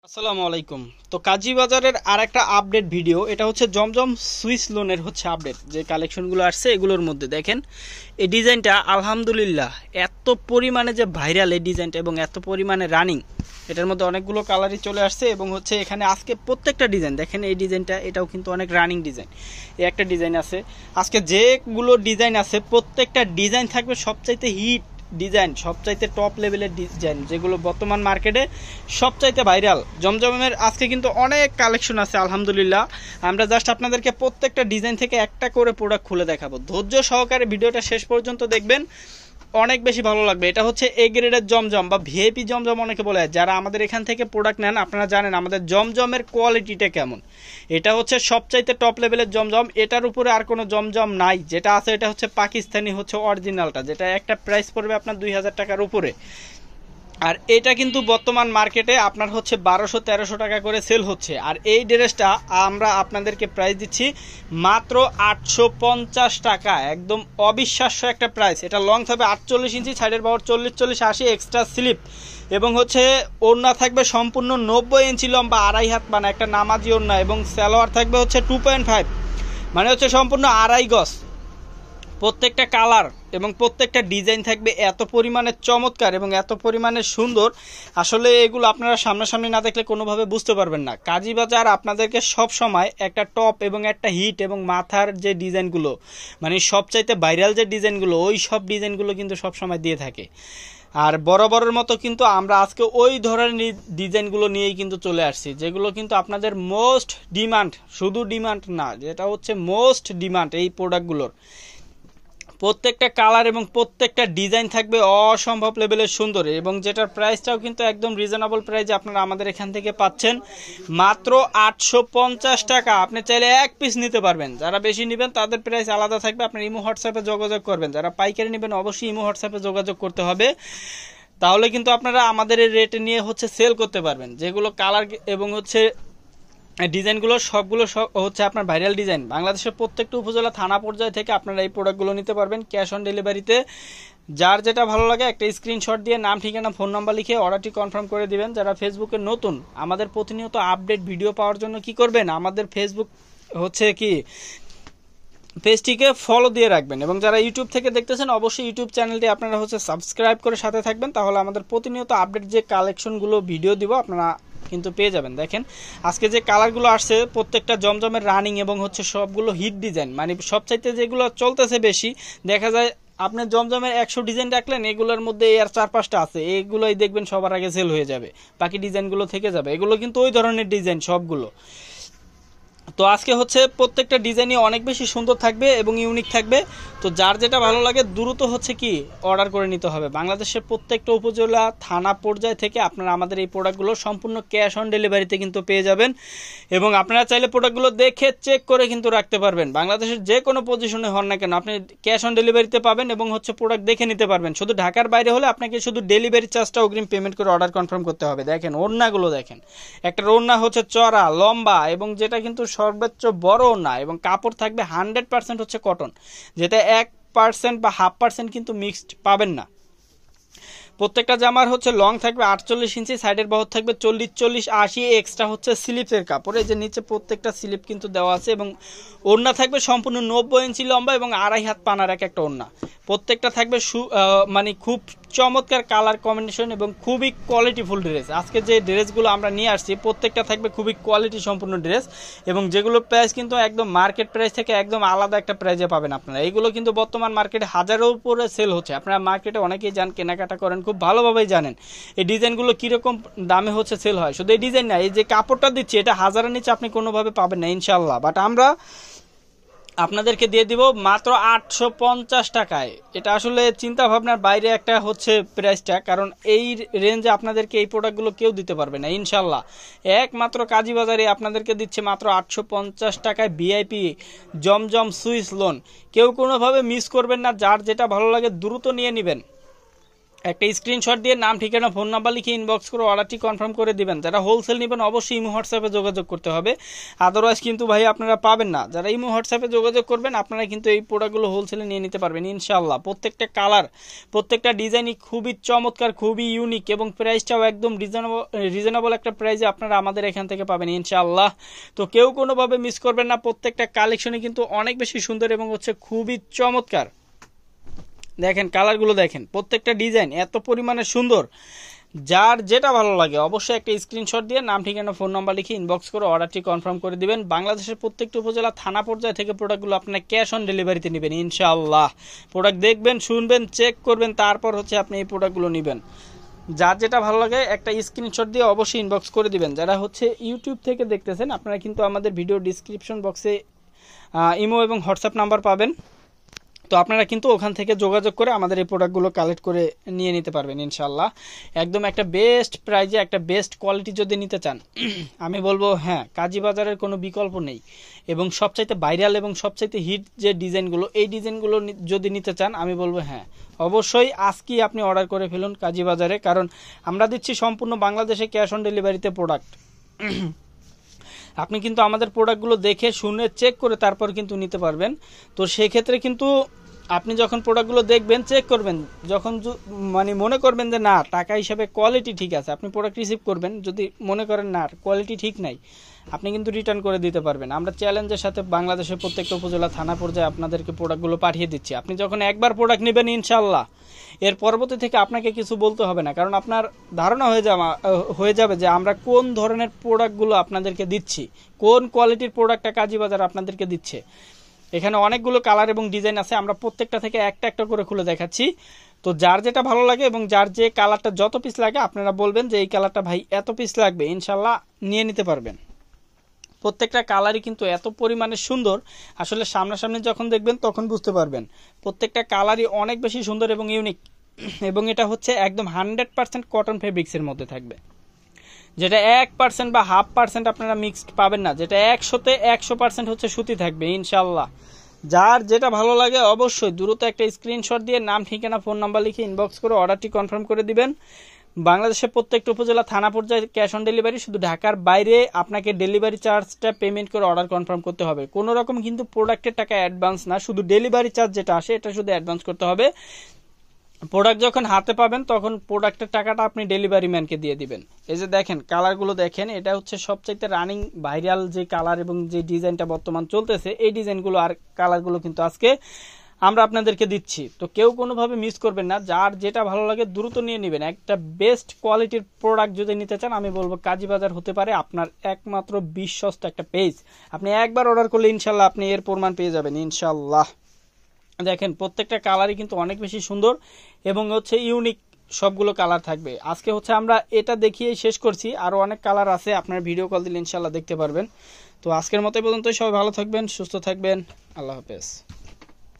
আসসালামু আলাইকুম। তো কাজী বাজারের আর একটা আপডেট ভিডিও, এটা হচ্ছে জমজম সুইস লোনের হচ্ছে আপডেট। যে কালেকশনগুলো আসছে এগুলোর মধ্যে দেখেন এই ডিজাইনটা আলহামদুলিল্লাহ এত পরিমাণে যে ভাইরাল এই ডিজাইনটা এবং এত পরিমাণে রানিং, এটার মধ্যে অনেকগুলো কালারই চলে আসছে এবং হচ্ছে এখানে আজকে প্রত্যেকটা ডিজাইন দেখেন। এই ডিজাইনটা এটাও কিন্তু অনেক রানিং ডিজাইন। এই একটা ডিজাইন আছে, আজকে যেগুলো ডিজাইন আছে প্রত্যেকটা ডিজাইন থাকবে সবচাইতে হিট ডিজাইন, সবচাইতে টপ লেভেলের ডিজাইন, যেগুলো বর্তমান মার্কেটে সবচাইতে ভাইরাল। জমজমের আজকে কিন্তু অনেক কালেকশন আছে আলহামদুলিল্লাহ। আমরা জাস্ট আপনাদেরকে প্রত্যেকটা ডিজাইন থেকে একটা করে প্রোডাক্ট খুলে দেখাবো। ধৈর্য সহকারে ভিডিওটা শেষ পর্যন্ত দেখবেন, অনেক বেশি ভালো লাগবে। এটা হচ্ছে এ গ্রেডের জমজম বা ভিআইপি জমজম অনেকে বলে। যারা আমাদের এখান থেকে প্রোডাক্ট নেন আপনারা জানেন আমাদের জমজমের কোয়ালিটিটা কেমন। এটা হচ্ছে সবচাইতে টপ লেভেলের জমজম, এটার উপরে আর কোনো জমজম নাই। যেটা আছে এটা হচ্ছে পাকিস্তানি হচ্ছে অরিজিনালটা, যেটা একটা প্রাইস পড়বে আপনার 2000 টাকার উপরে। আর এটা কিন্তু বর্তমান মার্কেটে আপনার হচ্ছে 1200-1300 টাকা করে সেল হচ্ছে। আর এই ড্রেসটা আমরা আপনাদেরকে প্রাইস দিচ্ছি মাত্র 850 টাকা, একদম অবিশ্বাস্য একটা প্রাইস। এটা লং থাকবে 48 ইঞ্চি, সাইডের বাহুর 40-40-80 এক্সট্রা স্লিপ এবং হচ্ছে ওড়না থাকবে সম্পূর্ণ 90 ইঞ্চি লম্বা, 2.5 হাত মানে একটা নামাজি ওড়না, এবং সালোয়ার থাকবে হচ্ছে 2.5 মানে হচ্ছে সম্পূর্ণ 2.5 গজ। প্রত্যেকটা কালার এবং প্রত্যেকটা ডিজাইন থাকবে এত পরিমাণে চমৎকার এবং এত পরিমাণে সুন্দর, আসলে এগুলো আপনারা সামনাসামনি না দেখলে কোনোভাবে বুঝতে পারবেন না। কাজী বাজার আপনাদেরকে সব সময় একটা টপ এবং একটা হিট এবং মাথার যে ডিজাইনগুলো মানে সবচাইতে ভাইরাল যে ডিজাইনগুলো, ওই সব ডিজাইনগুলো কিন্তু সব সময় দিয়ে থাকে। আর বরাবরের মতো কিন্তু আমরা আজকে ওই ধরনের ডিজাইনগুলো নিয়েই কিন্তু চলে আসছি, যেগুলো কিন্তু আপনাদের মোস্ট ডিমান্ড, শুধু ডিমান্ড না, যেটা হচ্ছে মোস্ট ডিমান্ড এই প্রোডাক্টগুলোর। প্রত্যেকটা কালার এবং প্রত্যেকটা ডিজাইন থাকবে অসম্ভব লেভেলের সুন্দর, এবং যেটার প্রাইসটাও কিন্তু একদম রিজনেবল প্রাইসে আপনারা আমাদের এখান থেকে পাচ্ছেন মাত্র 850 টাকা। আপনি চাইলে এক পিস নিতে পারবেন, যারা বেশি নেবেন তাদের প্রাইস আলাদা থাকবে। আপনার ইমো হোয়াটসঅ্যাপে যোগাযোগ করবেন, যারা পাইকারি নেবেন অবশ্যই ইমো হোয়াটসঅ্যাপে যোগাযোগ করতে হবে, তাহলে কিন্তু আপনারা আমাদের এই রেটে নিয়ে হচ্ছে সেল করতে পারবেন। যেগুলো কালার এবং হচ্ছে ডিজাইনগুলো সবগুলো হচ্ছে আপনার ভাইরাল ডিজাইন। বাংলাদেশের প্রত্যেকটা উপজেলা থানা পর্যায় থেকে আপনারা এই প্রোডাক্টগুলো নিতে পারবেন ক্যাশ অন ডেলিভারিতে। যার যেটা ভালো লাগে একটা স্ক্রিনশট দিয়ে নাম, ঠিকানা, ফোন নাম্বার লিখে অর্ডারটি কনফার্ম করে দিবেন। যারা ফেসবুকে নতুন, আমাদের প্রতিনিয়ত আপডেট ভিডিও পাওয়ার জন্য কি করবেন, আমাদের ফেসবুক হচ্ছে কি পেজটিকে ফলো দিয়ে রাখবেন, এবং যারা ইউটিউব থেকে দেখতেছেন অবশ্যই ইউটিউব চ্যানেলটি আপনারা হচ্ছে সাবস্ক্রাইব করে সাথে থাকবেন, তাহলে আমাদের প্রতিনিয়ত আপডেট যে কালেকশনগুলো ভিডিও দিব আপনারা কিন্তু পেয়ে যাবেন। দেখেন আজকে যে কালারগুলো আসছে প্রত্যেকটা জমজমের রানিং এবং হচ্ছে সবগুলো হিট ডিজাইন, মানে সবচাইতে যেগুলো চলতেছে বেশি দেখা যায়। আপনি জমজমের 100 ডিজাইন রাখলেন, এগুলোর মধ্যে আর 4-5টা আছে, এগুলোই দেখবেন সবার আগে সেল হয়ে যাবে, বাকি ডিজাইনগুলো থেকে যাবে। এগুলো কিন্তু ওই ধরনের ডিজাইন সবগুলো। তো আজকে হচ্ছে প্রত্যেকটা ডিজাইনই অনেক বেশি সুন্দর থাকবে এবং ইউনিক থাকবে। তো যার যেটা ভালো লাগে দ্রুত হচ্ছে কি অর্ডার করে নিতে হবে। বাংলাদেশের প্রত্যেকটা উপজেলা থানা পর্যায় থেকে আপনারা আমাদের এই প্রোডাক্টগুলো সম্পূর্ণ ক্যাশ অন ডেলিভারিতে কিন্তু পেয়ে যাবেন, এবং আপনারা চাইলে প্রোডাক্টগুলো দেখে চেক করে কিন্তু রাখতে পারবেন। বাংলাদেশের যে কোনো পজিশনে হন না কেন আপনি ক্যাশ অন ডেলিভারিতে পাবেন এবং হচ্ছে প্রোডাক্ট দেখে নিতে পারবেন। শুধু ঢাকার বাইরে হলে আপনাকে শুধু ডেলিভারি চার্জটা অগ্রিম পেমেন্ট করে অর্ডার কনফার্ম করতে হবে। দেখেন ওড়নাগুলো দেখেন, একটা ওড়না হচ্ছে চড়া লম্বা এবং যেটা কিন্তু সর্বোচ্চ বড় ওড়না, এবং কাপড় থাকবে 100% হচ্ছে কটন, যেটা 1% বা 0.5% কিন্তু মিক্সড পাবেন না। প্রত্যেকটা জামার হচ্ছে লং থাকবে 48 ইঞ্চি, সাইডের বাহু থাকবে 40-40-80 এক্সট্রা হচ্ছে স্লিপের কাপড়। এই যে নিচে প্রত্যেকটা স্লিপ কিন্তু দেওয়া আছে, এবং ওড়না থাকবে সম্পূর্ণ 90 ইঞ্চি লম্বা এবং 2.5 হাত পানার একটা ওড়না। প্রত্যেকটা থাকবে মানে খুব চমৎকার কালার কম্বিনেশন এবং খুবই কোয়ালিটিফুল ড্রেস। আজকে যে ড্রেসগুলো আমরা নিয়ে আসছি প্রত্যেকটা থাকবে খুবই কোয়ালিটি সম্পূর্ণ ড্রেস, এবং যেগুলোর প্রাইস কিন্তু একদম মার্কেট প্রাইস থেকে একদম আলাদা একটা প্রাইসে পাবেন আপনারা। এইগুলো কিন্তু বর্তমান মার্কেটে 1000-এর উপরে সেল হচ্ছে। আপনারা মার্কেটে অনেকেই যান, কেনাকাটা করেন, খুব ভালোভাবেই জানেন এই ডিজাইনগুলো কীরকম দামে হচ্ছে সেল হয়। শুধু এই ডিজাইন না, এই যে কাপড়টা দিচ্ছি এটা 1000-এর নিচে আপনি কোনোভাবে পাবেন না ইনশাল্লাহ, বাট আমরা আপনাদেরকে দিয়ে দিব মাত্র 850 টাকায়। এটা আসলে চিন্তা ভাবনার বাইরে একটা হচ্ছে প্রাইসটা, কারণ এই রেঞ্জে আপনাদেরকে এই প্রোডাক্টগুলো কেউ দিতে পারবে না ইনশাল্লাহ। একমাত্র কাজী বাজারে আপনাদেরকে দিচ্ছে মাত্র 850 টাকায় ভিআইপি জমজম সুইস লোন। কেউ কোনোভাবে মিস করবেন না, যার যেটা ভালো লাগে দ্রুত নিয়ে নেবেন। একটা স্ক্রিনশট দিয়ে নাম ঠিকানা ফোন নাম্বার লিখে ইনবক্স করে অর্ডারটি কনফার্ম করে দিবেন। যারা হোলসেল নেবেন অবশ্যই ইমো হোয়াটসঅ্যাপে যোগাযোগ করতে হবে, আদারওয়াইজ কিন্তু ভাই আপনারা পাবেন না। যারা ইমো হোয়াটসঅ্যাপে যোগাযোগ করবেন আপনারা কিন্তু এই প্রোডাক্টগুলো হোলসেলে নিয়ে নিতে পারবেন ইনশাআল্লাহ। প্রত্যেকটা কালার প্রত্যেকটা ডিজাইনই খুবই চমৎকার, খুবই ইউনিক এবং প্রাইসটাও একদম রিজনেবল একটা প্রাইসে আপনারা আমাদের এখান থেকে পাবেন ইনশাআল্লাহ। তো কেউ কোনোভাবে মিস করবেন না, প্রত্যেকটা কালেকশনই কিন্তু অনেক বেশি সুন্দর এবং হচ্ছে খুবই চমৎকার। দেখেন কালারগুলো দেখেন, প্রত্যেকটা ডিজাইন এত পরিমাণে সুন্দর। যার যেটা ভালো লাগে অবশ্যই একটা স্ক্রিনশট দিয়ে নাম ঠিকানা ফোন নাম্বার লিখে ইনবক্স করে অর্ডারটি কনফার্ম করে দিবেন। বাংলাদেশের প্রত্যেকটি উপজেলা থানা পর্যায়ে থেকে প্রোডাক্টগুলো আপনার ক্যাশ অন ডেলিভারিতে নেবেন ইনশাআল্লাহ। প্রোডাক্ট দেখবেন, শুনবেন, চেক করবেন, তারপর হচ্ছে আপনি এই প্রোডাক্টগুলো নেবেন। যার যেটা ভালো লাগে একটা স্ক্রিনশট দিয়ে অবশ্যই ইনবক্স করে দিবেন। যারা হচ্ছে ইউটিউব থেকে দেখতেছেন আপনারা কিন্তু আমাদের ভিডিও ডিসক্রিপশন বক্সে ইমো এবং হোয়াটসঅ্যাপ নাম্বার পাবেন, তো আপনারা কিন্তু ওখান থেকে যোগাযোগ করে আমাদের এই প্রোডাক্টগুলো কালেক্ট করে নিয়ে নিতে পারবেন ইনশাআল্লাহ। একদম একটা বেস্ট প্রাইজে একটা বেস্ট কোয়ালিটি যদি নিতে চান আমি বলবো হ্যাঁ, কাজী বাজারের কোনো বিকল্প নেই। এবং সবচাইতে ভাইরাল এবং সবচাইতে হিট যে ডিজাইনগুলো, এই ডিজাইনগুলো যদি নিতে চান আমি বলবো হ্যাঁ অবশ্যই আজকেই আপনি অর্ডার করে ফেলুন কাজী বাজারে, কারণ আমরা দিচ্ছি সম্পূর্ণ বাংলাদেশে ক্যাশ অন ডেলিভারিতে প্রোডাক্ট। আপনি কিন্তু আমাদের প্রোডাক্টগুলো দেখে শুনে চেক করে তারপর কিন্তু নিতে পারবেন। তো সেক্ষেত্রে কিন্তু আপনি যখন প্রোডাক্টগুলো দেখবেন, চেক করবেন, যখন মানে মনে করবেন যে না টাকা হিসাবে কোয়ালিটি ঠিক আছে, আপনি প্রোডাক্ট রিসিভ করবেন। যদি মনে করেন না কোয়ালিটি ঠিক নাই, আপনি কিন্তু রিটার্ন করে দিতে পারবেন। আমরা চ্যালেঞ্জের সাথে বাংলাদেশের প্রত্যেকটা উপজেলা থানা পর্যায়ে আপনাদেরকে প্রোডাক্টগুলো পাঠিয়ে দিচ্ছি। আপনি যখন একবার প্রোডাক্ট নেবেন ইনশাআল্লাহ এর পরবর্তী থেকে আপনাকে কিছু বলতে হবে না, কারণ আপনার ধারণা হয়ে যাবে যে আমরা কোন ধরনের প্রোডাক্টগুলো আপনাদেরকে দিচ্ছি, কোন কোয়ালিটির প্রোডাক্টটা কাজী বাজার আপনাদেরকে দিচ্ছে। এখানে অনেকগুলো কালার এবং ডিজাইন আছে, আমরা প্রত্যেকটা থেকে একটা একটা করে খুলে দেখাচ্ছি। তো যার যেটা ভালো লাগে এবং যার যে কালারটা যত পিস লাগে আপনারা বলবেন যে এই কালারটা ভাই এত পিস লাগবে, ইনশাল্লাহ নিয়ে নিতে পারবেন। প্রত্যেকটা কালারই কিন্তু এত পরিমাণে সুন্দর, আসলে সামনাসামনি যখন দেখবেন তখন বুঝতে পারবেন। প্রত্যেকটা কালারই অনেক বেশি সুন্দর এবং ইউনিক, এবং এটা হচ্ছে একদম 100% কটন ফেব্রিক্সের মধ্যে থাকবে, যেটা 1% বা 0.5% আপনারা মিক্সড পাবেন না, যেটা 100-তে 100% হচ্ছে সুতি থাকবে ইনশাল্লাহ। যার যেটা ভালো লাগে অবশ্যই দ্রুত একটা স্ক্রিনশট দিয়ে নাম ঠিকানা ফোন নাম্বার লিখে ইনবক্স করে অর্ডারটি কনফার্ম করে দিবেন। বাংলাদেশের প্রত্যেকটা উপজেলা থানা পর্যায়ে ক্যাশ অন ডেলিভারি, শুধু ঢাকার বাইরে আপনাকে ডেলিভারি চার্জটা পেমেন্ট করে অর্ডার কনফার্ম করতে হবে। কোনো রকম কিন্তু প্রোডাক্টের টাকা অ্যাডভান্স না, শুধু ডেলিভারি চার্জ যেটা আসে এটা শুধু অ্যাডভান্স করতে হবে। প্রোডাক্ট যখন হাতে পাবেন তখন প্রোডাক্টের টাকাটা আপনি ডেলিভারি ম্যানকে দিয়ে দিবেন। এই যে দেখেন কালারগুলো দেখেন, এটা হচ্ছে সবচাইতে রানিং ভাইরাল যে কালার এবং যে ডিজাইনটা বর্তমান চলতেছে, এই ডিজাইনগুলো আর কালারগুলো কিন্তু আজকে আমরা আপনাদেরকে দিচ্ছি। তো কেউ কোনোভাবে মিস করবেন না, যার যেটা ভালো লাগে দ্রুত নিয়ে নেবেন। একটা বেস্ট কোয়ালিটির প্রোডাক্ট যদি নিতে চান আমি বলবো কাজী বাজার হতে পারে আপনার একমাত্র বিশ্বস্ত একটা পেজ। আপনি একবার অর্ডার করলে ইনশাল্লাহ আপনি এর প্রমাণ পেয়ে যাবেন ইনশাল্লাহ। দেখেন প্রত্যেকটা কালারই কিন্তু অনেক বেশি সুন্দর এবং হচ্ছে ইউনিক, সবগুলো কালার থাকবে। আজকে হচ্ছে আমরা এটা দেখিয়েই শেষ করছি, আরও অনেক কালার আছে, আপনার ভিডিও কল দিলে ইনশাল্লাহ দেখতে পারবেন। তো আজকের মতো পর্যন্ত সবাই ভালো থাকবেন, সুস্থ থাকবেন, আল্লাহ হাফেজ।